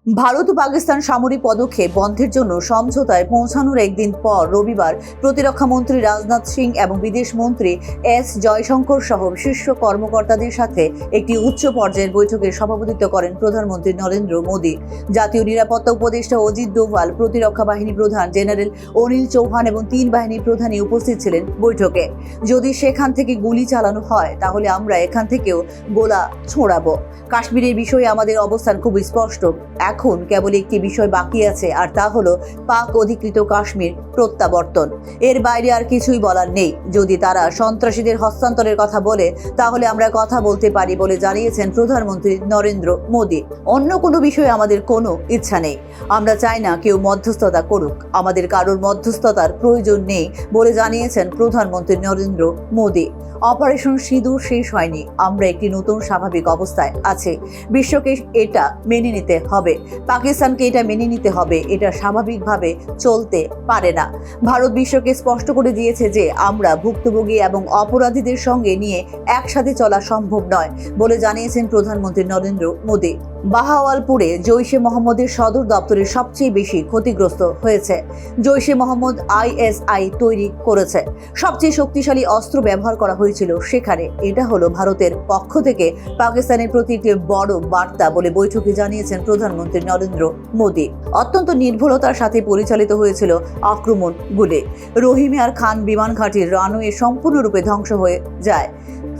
ভারত ও পাকিস্তান সামরিক পদক্ষেপ বন্ধের জন্য সমঝোতায় পৌঁছানোর একদিন পর রবিবার প্রতিরক্ষা মন্ত্রী রাজনাথ সিং এবং বিদেশ মন্ত্রী এস জয়শঙ্কর সহ শীর্ষ কর্মকর্তাদের সাথে একটি উচ্চ পর্যায়ের বৈঠকে সভাপতিত্ব করেন প্রধানমন্ত্রী নরেন্দ্র মোদী। জাতীয় নিরাপত্তা উপদেষ্টা অজিত ডোভাল, প্রতিরক্ষা বাহিনী প্রধান জেনারেল অনিল চৌহান এবং তিন বাহিনীর প্রধানই উপস্থিত ছিলেন বৈঠকে। যদি সেখান থেকে গুলি চালানো হয় তাহলে আমরা এখান থেকেও গোলা ছোড়াবো। কাশ্মীরের বিষয়ে আমাদের অবস্থান খুব স্পষ্ট। এখন কেবল একটি বিষয় বাকি আছে, আর তা হলো পাক অধিকৃত কাশ্মীর প্রত্যাবর্তন। এর বাইরে আর কিছুই বলার নেই। যদি তারা সন্ত্রাসীদের হস্তান্তরের কথা বলে তাহলে আমরা কথা বলতে পারি বলে জানিয়েছেন প্রধানমন্ত্রী নরেন্দ্র মোদী। অন্য কোনো বিষয়ে আমাদের কোনো ইচ্ছা নেই। আমরা চাই না কেউ মধ্যস্থতা করুক। আমাদের কারোর মধ্যস্থতার প্রয়োজন নেই বলে জানিয়েছেন প্রধানমন্ত্রী নরেন্দ্র মোদী। অপারেশন সিঁদুর শেষ হয়নি। আমরা একটি নতুন স্বাভাবিক অবস্থায় আছি। বিশ্বকে এটা মেনে নিতে হবে, পাকিস্তানকে এটা মেনে নিতে হবে। এটা স্বাভাবিকভাবে চলতে পারে না। ভারত বিশ্বকে স্পষ্ট করে দিয়েছে যে আমরা ভুক্তভোগী এবং অপরাধীদের সঙ্গে নিয়ে একসাথে চলা সম্ভব নয় বলে জানিয়েছেন প্রধানমন্ত্রী নরেন্দ্র মোদী। বাহাওয়ালপুরে জৈশে মোহাম্মদের সদর দপ্তরে সবচেয়ে বেশি ক্ষতিগ্রস্ত হয়েছে। জৈশে মোহাম্মদ ISI তৈরি করেছে। সবচেয়ে শক্তিশালী অস্ত্র ব্যবহার করা হয়েছিল সেখানে। এটা হলো ভারতের পক্ষ থেকে পাকিস্তানের প্রতি একটি বড় বার্তা বলে বৈঠকে জানিয়েছেন প্রধানমন্ত্রী নরেন্দ্র মোদী। অত্যন্ত নির্ভুলতার সাথে পরিচালিত হয়েছিল আক্রমণগুলি। রহিমিয়ার খান বিমান ঘাঁটির রানওয়ে সম্পূর্ণরূপে ধ্বংস হয়ে যায়।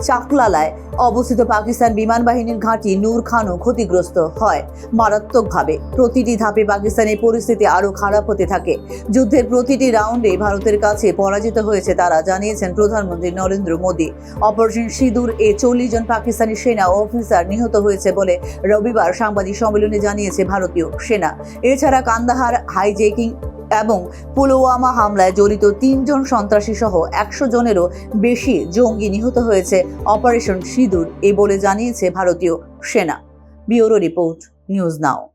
চাকলালায় অবস্থিত পাকিস্তান বিমান বাহিনীর ঘাঁটি নূর খানও ক্ষতিগ্রস্ত হয় মারাত্মকভাবে। প্রতিটি ধাপে পাকিস্তানের পরিস্থিতি আরও খারাপ হতে থাকে। যুদ্ধের প্রতিটি রাউন্ডে ভারতের কাছে পরাজিত হয়েছে তারা, জানিয়েছেন প্রধানমন্ত্রী নরেন্দ্র মোদী। অপারেশন সিঁদুর 40 জন পাকিস্তানি সেনা অফিসার নিহত হয়েছে বলে রবিবার সাংবাদিক সম্মেলনে জানিয়েছে ভারতীয় সেনা। এছাড়া কান্দাহার হাইজ্যাকিং এবং পুলওয়ামা হামলায় জড়িত 3 জন সন্ত্রাসী সহ 100 জনেরও বেশি জঙ্গি নিহত হয়েছে অপারেশন সিঁদুর বলে জানিয়েছে ভারতীয় সেনা। Bureau report, news now.